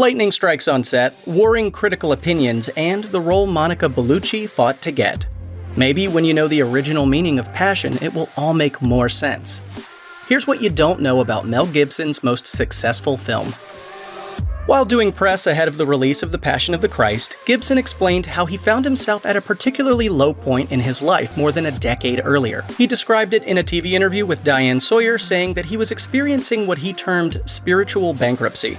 Lightning strikes on set, warring critical opinions, and the role Monica Bellucci fought to get. Maybe when you know the original meaning of passion, it will all make more sense. Here's what you don't know about Mel Gibson's most successful film. While doing press ahead of the release of The Passion of the Christ, Gibson explained how he found himself at a particularly low point in his life more than a decade earlier. He described it in a TV interview with Diane Sawyer, saying that he was experiencing what he termed spiritual bankruptcy.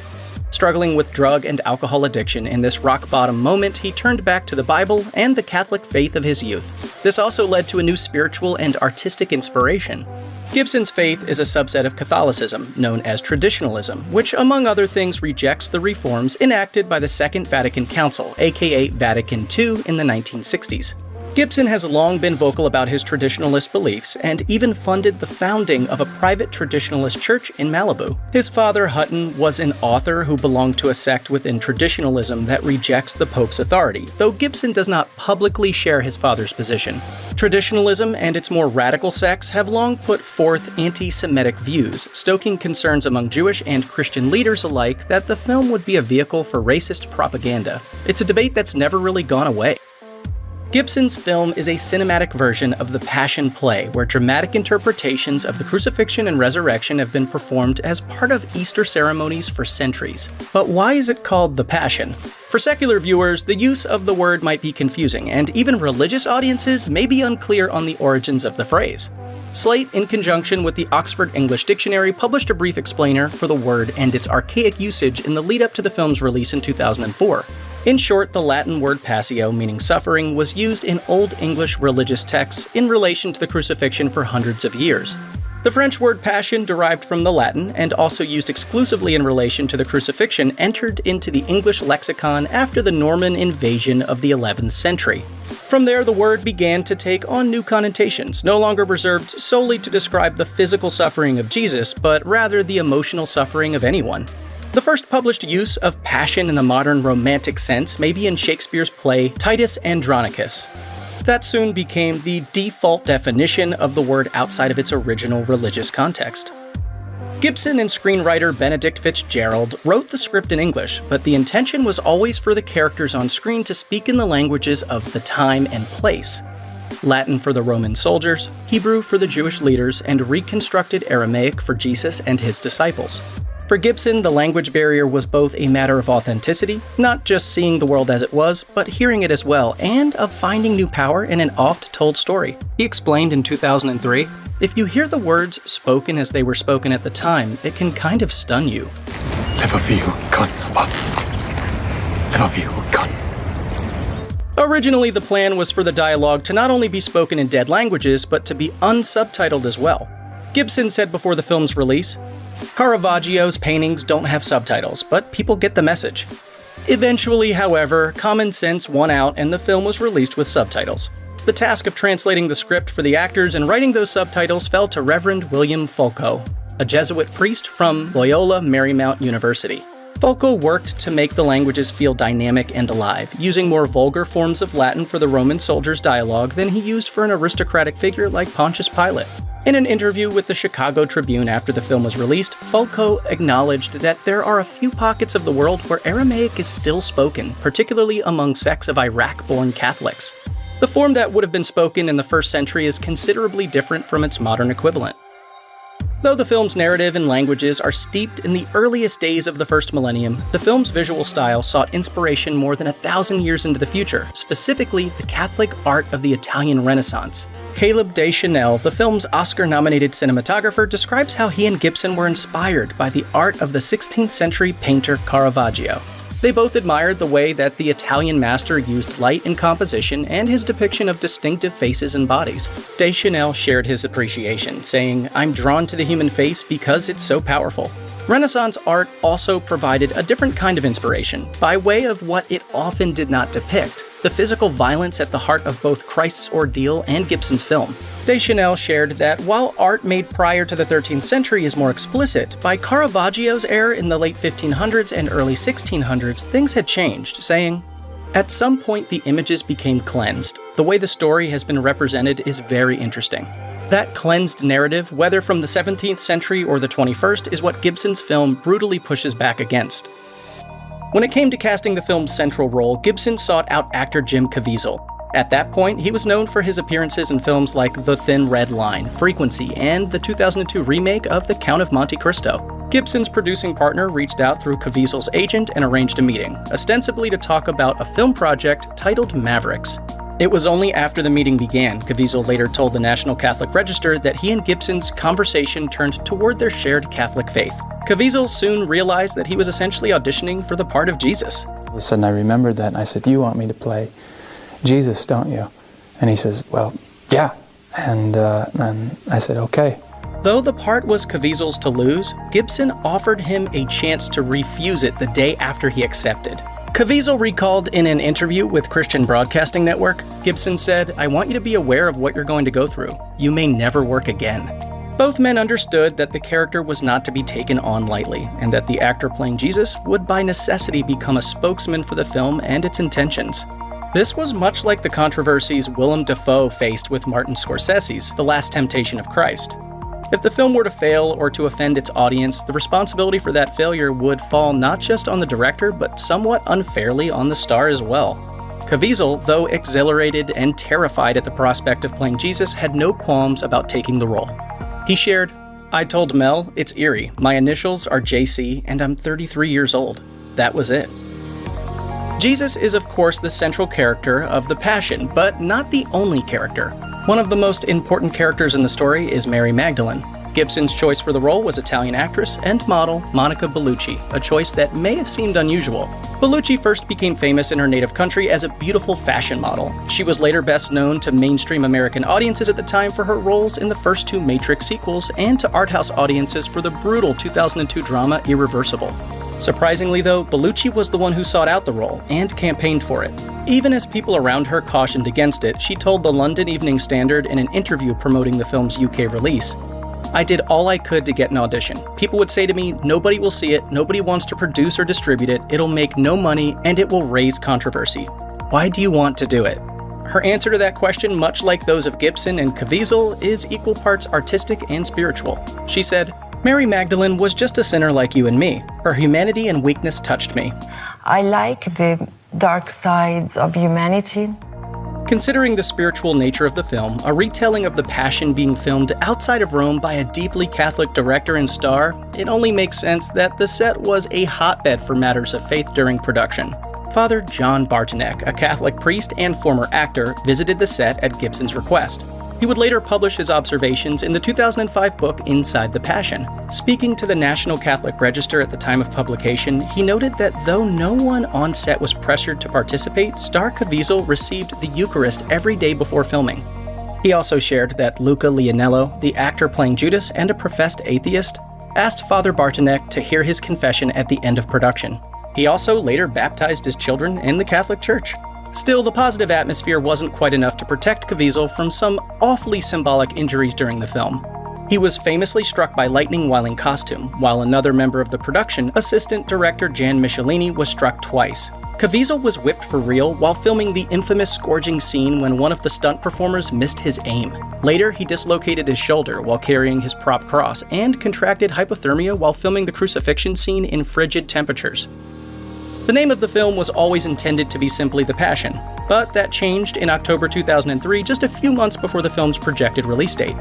Struggling with drug and alcohol addiction, in this rock-bottom moment, he turned back to the Bible and the Catholic faith of his youth. This also led to a new spiritual and artistic inspiration. Gibson's faith is a subset of Catholicism, known as traditionalism, which among other things rejects the reforms enacted by the Second Vatican Council, aka Vatican II, in the 1960s. Gibson has long been vocal about his traditionalist beliefs and even funded the founding of a private traditionalist church in Malibu. His father, Hutton, was an author who belonged to a sect within traditionalism that rejects the Pope's authority, though Gibson does not publicly share his father's position. Traditionalism and its more radical sects have long put forth anti-Semitic views, stoking concerns among Jewish and Christian leaders alike that the film would be a vehicle for racist propaganda. It's a debate that's never really gone away. Gibson's film is a cinematic version of the Passion play, where dramatic interpretations of the crucifixion and resurrection have been performed as part of Easter ceremonies for centuries. But why is it called The Passion? For secular viewers, the use of the word might be confusing, and even religious audiences may be unclear on the origins of the phrase. Slate, in conjunction with the Oxford English Dictionary, published a brief explainer for the word and its archaic usage in the lead-up to the film's release in 2004. In short, the Latin word passio, meaning suffering, was used in Old English religious texts in relation to the crucifixion for hundreds of years. The French word passion, derived from the Latin and also used exclusively in relation to the crucifixion, entered into the English lexicon after the Norman invasion of the 11th century. From there, the word began to take on new connotations, no longer reserved solely to describe the physical suffering of Jesus, but rather the emotional suffering of anyone. The first published use of passion in the modern romantic sense may be in Shakespeare's play Titus Andronicus. That soon became the default definition of the word outside of its original religious context. Gibson and screenwriter Benedict Fitzgerald wrote the script in English, but the intention was always for the characters on screen to speak in the languages of the time and place. Latin for the Roman soldiers, Hebrew for the Jewish leaders, and reconstructed Aramaic for Jesus and his disciples. For Gibson, the language barrier was both a matter of authenticity, not just seeing the world as it was, but hearing it as well, and of finding new power in an oft-told story. He explained in 2003, "If you hear the words spoken as they were spoken at the time, it can kind of stun you." Originally, the plan was for the dialogue to not only be spoken in dead languages, but to be unsubtitled as well. Gibson said before the film's release, "Caravaggio's paintings don't have subtitles, but people get the message." Eventually, however, common sense won out and the film was released with subtitles. The task of translating the script for the actors and writing those subtitles fell to Reverend William Fulco, a Jesuit priest from Loyola Marymount University. Fulco worked to make the languages feel dynamic and alive, using more vulgar forms of Latin for the Roman soldiers' dialogue than he used for an aristocratic figure like Pontius Pilate. In an interview with the Chicago Tribune after the film was released, Fulco acknowledged that there are a few pockets of the world where Aramaic is still spoken, particularly among sects of Iraq-born Catholics. The form that would have been spoken in the first century is considerably different from its modern equivalent. Though the film's narrative and languages are steeped in the earliest days of the first millennium, the film's visual style sought inspiration more than 1,000 years into the future, specifically the Catholic art of the Italian Renaissance. Caleb Deschanel, the film's Oscar-nominated cinematographer, describes how he and Gibson were inspired by the art of the 16th century painter Caravaggio. They both admired the way that the Italian master used light in composition and his depiction of distinctive faces and bodies. Deschanel shared his appreciation, saying, "I'm drawn to the human face because it's so powerful." Renaissance art also provided a different kind of inspiration, by way of what it often did not depict: the physical violence at the heart of both Christ's ordeal and Gibson's film. Deschanel shared that while art made prior to the 13th century is more explicit, by Caravaggio's era in the late 1500s and early 1600s, things had changed, saying, "At some point the images became cleansed. The way the story has been represented is very interesting." That cleansed narrative, whether from the 17th century or the 21st, is what Gibson's film brutally pushes back against. When it came to casting the film's central role, Gibson sought out actor Jim Caviezel. At that point, he was known for his appearances in films like The Thin Red Line, Frequency, and the 2002 remake of The Count of Monte Cristo. Gibson's producing partner reached out through Caviezel's agent and arranged a meeting, ostensibly to talk about a film project titled Mavericks. It was only after the meeting began, Caviezel later told the National Catholic Register, that he and Gibson's conversation turned toward their shared Catholic faith. Caviezel soon realized that he was essentially auditioning for the part of Jesus. All of a sudden I remembered that and I said, "You want me to play Jesus, don't you?" And he says, "Well, yeah." And I said, "Okay." Though the part was Caviezel's to lose, Gibson offered him a chance to refuse it the day after he accepted. Caviezel recalled in an interview with Christian Broadcasting Network, Gibson said, "I want you to be aware of what you're going to go through. You may never work again." Both men understood that the character was not to be taken on lightly, and that the actor playing Jesus would by necessity become a spokesman for the film and its intentions. This was much like the controversies Willem Dafoe faced with Martin Scorsese's The Last Temptation of Christ. If the film were to fail or to offend its audience, the responsibility for that failure would fall not just on the director, but somewhat unfairly on the star as well. Caviezel, though exhilarated and terrified at the prospect of playing Jesus, had no qualms about taking the role. He shared, "I told Mel, it's eerie. My initials are JC, and I'm 33 years old. That was it." Jesus is, of course, the central character of The Passion, but not the only character. One of the most important characters in the story is Mary Magdalene. Gibson's choice for the role was Italian actress and model Monica Bellucci, a choice that may have seemed unusual. Bellucci first became famous in her native country as a beautiful fashion model. She was later best known to mainstream American audiences at the time for her roles in the first two Matrix sequels and to arthouse audiences for the brutal 2002 drama Irreversible. Surprisingly though, Bellucci was the one who sought out the role and campaigned for it. Even as people around her cautioned against it, she told the London Evening Standard in an interview promoting the film's UK release, "I did all I could to get an audition. People would say to me, nobody will see it, nobody wants to produce or distribute it, it'll make no money, and it will raise controversy. Why do you want to do it?" Her answer to that question, much like those of Gibson and Caviezel, is equal parts artistic and spiritual. She said, "Mary Magdalene was just a sinner like you and me. Her humanity and weakness touched me. I like the dark sides of humanity." Considering the spiritual nature of the film, a retelling of The Passion being filmed outside of Rome by a deeply Catholic director and star, it only makes sense that the set was a hotbed for matters of faith during production. Father John Bartonek, a Catholic priest and former actor, visited the set at Gibson's request. He would later publish his observations in the 2005 book Inside the Passion. Speaking to the National Catholic Register at the time of publication, he noted that though no one on set was pressured to participate, star Caviezel received the Eucharist every day before filming. He also shared that Luca Leonello, the actor playing Judas and a professed atheist, asked Father Bartonek to hear his confession at the end of production. He also later baptized his children in the Catholic Church. Still, the positive atmosphere wasn't quite enough to protect Caviezel from some awfully symbolic injuries during the film. He was famously struck by lightning while in costume, while another member of the production, assistant director Jan Michelini, was struck twice. Caviezel was whipped for real while filming the infamous scourging scene when one of the stunt performers missed his aim. Later, he dislocated his shoulder while carrying his prop cross and contracted hypothermia while filming the crucifixion scene in frigid temperatures. The name of the film was always intended to be simply The Passion, but that changed in October 2003, just a few months before the film's projected release date.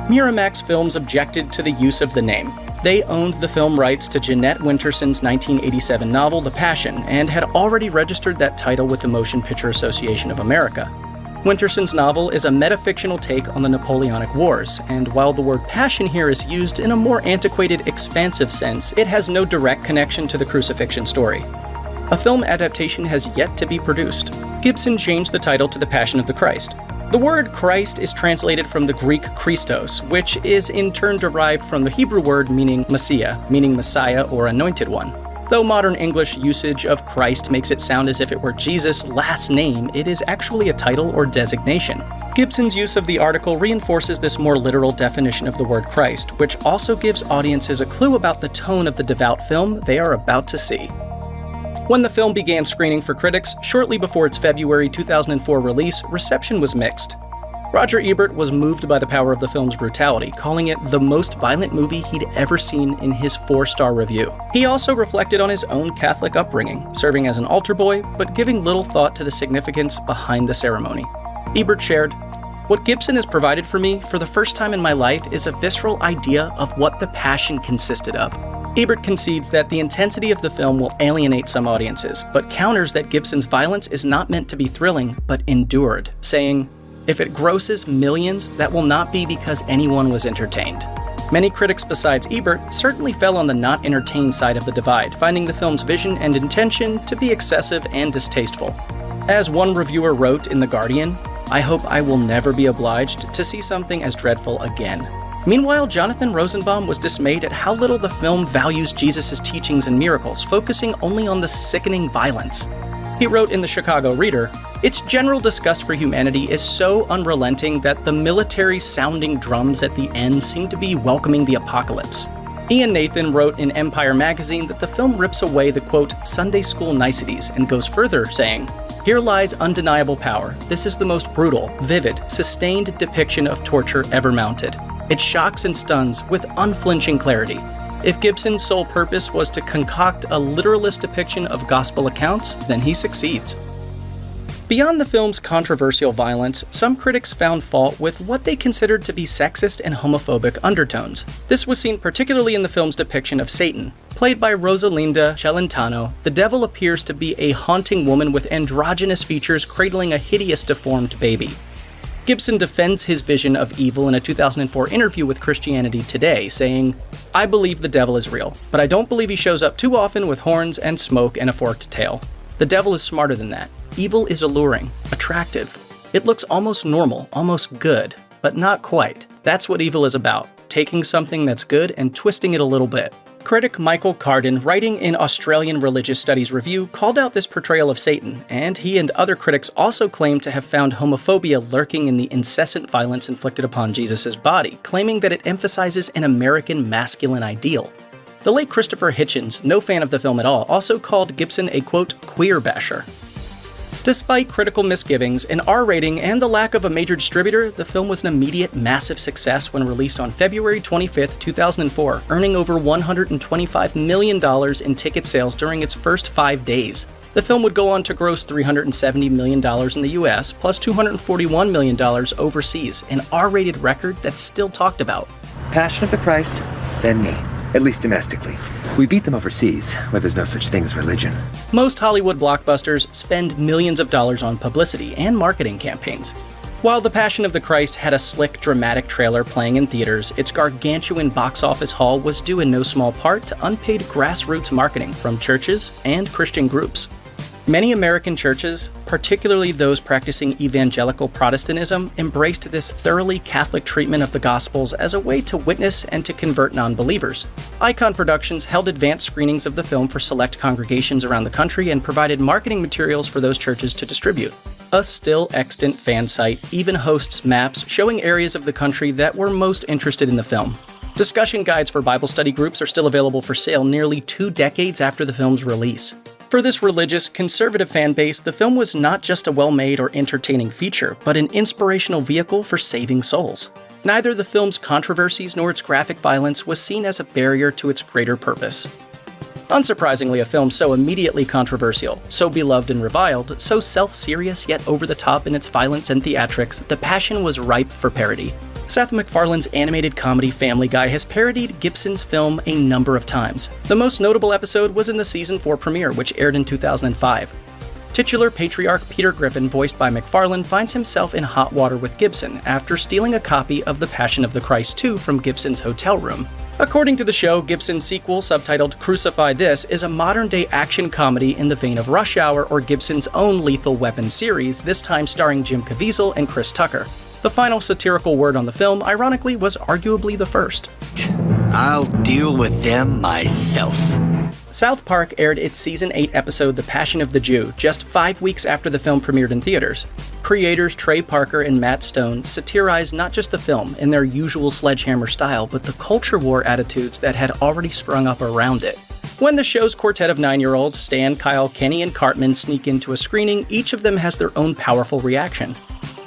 Miramax Films objected to the use of the name. They owned the film rights to Jeanette Winterson's 1987 novel The Passion and had already registered that title with the Motion Picture Association of America. Winterson's novel is a metafictional take on the Napoleonic Wars, and while the word passion here is used in a more antiquated, expansive sense, it has no direct connection to the crucifixion story. A film adaptation has yet to be produced. Gibson changed the title to The Passion of the Christ. The word Christ is translated from the Greek Christos, which is in turn derived from the Hebrew word meaning Messiah, meaning Messiah or Anointed One. Though modern English usage of Christ makes it sound as if it were Jesus' last name, it is actually a title or designation. Gibson's use of the article reinforces this more literal definition of the word Christ, which also gives audiences a clue about the tone of the devout film they are about to see. When the film began screening for critics, shortly before its February 2004 release, reception was mixed. Roger Ebert was moved by the power of the film's brutality, calling it the most violent movie he'd ever seen in his 4-star review. He also reflected on his own Catholic upbringing, serving as an altar boy, but giving little thought to the significance behind the ceremony. Ebert shared, "What Gibson has provided for me for the first time in my life is a visceral idea of what the Passion consisted of." Ebert concedes that the intensity of the film will alienate some audiences, but counters that Gibson's violence is not meant to be thrilling, but endured, saying, "If it grosses millions, that will not be because anyone was entertained." Many critics besides Ebert certainly fell on the not entertained side of the divide, finding the film's vision and intention to be excessive and distasteful. As one reviewer wrote in The Guardian, "I hope I will never be obliged to see something as dreadful again." Meanwhile, Jonathan Rosenbaum was dismayed at how little the film values Jesus' teachings and miracles, focusing only on the sickening violence. He wrote in the Chicago Reader, "Its general disgust for humanity is so unrelenting that the military-sounding drums at the end seem to be welcoming the apocalypse." Ian Nathan wrote in Empire magazine that the film rips away the, quote, Sunday school niceties and goes further, saying, "Here lies undeniable power. This is the most brutal, vivid, sustained depiction of torture ever mounted. It shocks and stuns with unflinching clarity. If Gibson's sole purpose was to concoct a literalist depiction of gospel accounts, then he succeeds." Beyond the film's controversial violence, some critics found fault with what they considered to be sexist and homophobic undertones. This was seen particularly in the film's depiction of Satan. Played by Rosalinda Celentano, the devil appears to be a haunting woman with androgynous features cradling a hideous deformed baby. Gibson defends his vision of evil in a 2004 interview with Christianity Today, saying, "I believe the devil is real, but I don't believe he shows up too often with horns and smoke and a forked tail. The devil is smarter than that. Evil is alluring, attractive. It looks almost normal, almost good, but not quite. That's what evil is about, taking something that's good and twisting it a little bit." Critic Michael Carden, writing in Australian Religious Studies Review, called out this portrayal of Satan, and he and other critics also claimed to have found homophobia lurking in the incessant violence inflicted upon Jesus' body, claiming that it emphasizes an American masculine ideal. The late Christopher Hitchens, no fan of the film at all, also called Gibson a, quote, queer basher. Despite critical misgivings, an R rating, and the lack of a major distributor, the film was an immediate massive success when released on February 25, 2004, earning over $125 million in ticket sales during its first 5 days. The film would go on to gross $370 million in the US, plus $241 million overseas, an R-rated record that's still talked about. Passion of the Christ, then me. At least domestically. We beat them overseas, where there's no such thing as religion. Most Hollywood blockbusters spend millions of dollars on publicity and marketing campaigns. While The Passion of the Christ had a slick, dramatic trailer playing in theaters, its gargantuan box office haul was due in no small part to unpaid grassroots marketing from churches and Christian groups. Many American churches, particularly those practicing evangelical Protestantism, embraced this thoroughly Catholic treatment of the Gospels as a way to witness and to convert non-believers. Icon Productions held advanced screenings of the film for select congregations around the country and provided marketing materials for those churches to distribute. A still extant fan site even hosts maps showing areas of the country that were most interested in the film. Discussion guides for Bible study groups are still available for sale nearly 2 decades after the film's release. For this religious, conservative fan base, the film was not just a well-made or entertaining feature, but an inspirational vehicle for saving souls. Neither the film's controversies nor its graphic violence was seen as a barrier to its greater purpose. Unsurprisingly, a film so immediately controversial, so beloved and reviled, so self-serious yet over-the-top in its violence and theatrics, The Passion was ripe for parody. Seth MacFarlane's animated comedy Family Guy has parodied Gibson's film a number of times. The most notable episode was in the Season 4 premiere, which aired in 2005. Titular patriarch Peter Griffin, voiced by MacFarlane, finds himself in hot water with Gibson after stealing a copy of The Passion of the Christ 2 from Gibson's hotel room. According to the show, Gibson's sequel, subtitled Crucify This, is a modern-day action comedy in the vein of Rush Hour or Gibson's own Lethal Weapon series, this time starring Jim Caviezel and Chris Tucker. The final satirical word on the film, ironically, was arguably the first. I'll deal with them myself. South Park aired its Season 8 episode The Passion of the Jew just 5 weeks after the film premiered in theaters. Creators Trey Parker and Matt Stone satirized not just the film in their usual sledgehammer style, but the culture war attitudes that had already sprung up around it. When the show's quartet of 9-year-olds, Stan, Kyle, Kenny, and Cartman, sneak into a screening, each of them has their own powerful reaction.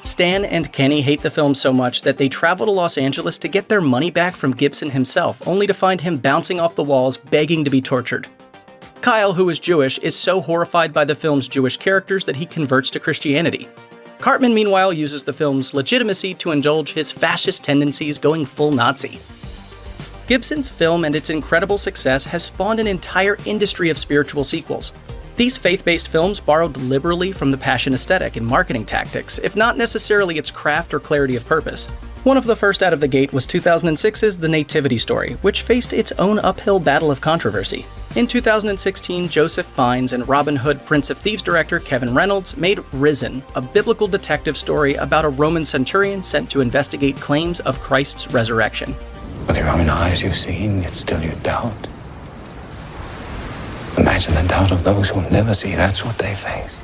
Stan and Kenny hate the film so much that they travel to Los Angeles to get their money back from Gibson himself, only to find him bouncing off the walls, begging to be tortured. Kyle, who is Jewish, is so horrified by the film's Jewish characters that he converts to Christianity. Cartman, meanwhile, uses the film's legitimacy to indulge his fascist tendencies, going full Nazi. Gibson's film and its incredible success has spawned an entire industry of spiritual sequels. These faith-based films borrowed liberally from the Passion aesthetic and marketing tactics, if not necessarily its craft or clarity of purpose. One of the first out of the gate was 2006's The Nativity Story, which faced its own uphill battle of controversy. In 2016, Joseph Fiennes and Robin Hood Prince of Thieves director Kevin Reynolds made Risen, a biblical detective story about a Roman centurion sent to investigate claims of Christ's resurrection. With your own eyes you've seen, yet still you doubt. Imagine the doubt of those who never see. That's what they face.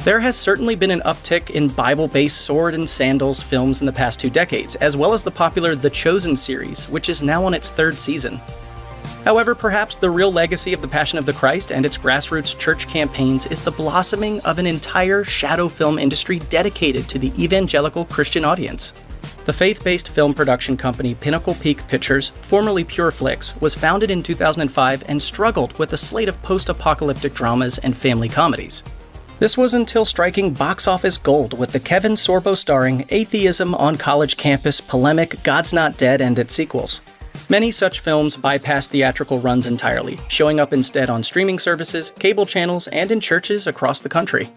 There has certainly been an uptick in Bible-based sword and sandals films in the past 2 decades, as well as the popular The Chosen series, which is now on its 3rd season. However, perhaps the real legacy of The Passion of the Christ and its grassroots church campaigns is the blossoming of an entire shadow film industry dedicated to the evangelical Christian audience. The faith-based film production company Pinnacle Peak Pictures, formerly Pure Flix, was founded in 2005 and struggled with a slate of post-apocalyptic dramas and family comedies. This was until striking box office gold with the Kevin Sorbo starring Atheism on College Campus polemic God's Not Dead and its sequels. Many such films bypass theatrical runs entirely, showing up instead on streaming services, cable channels, and in churches across the country.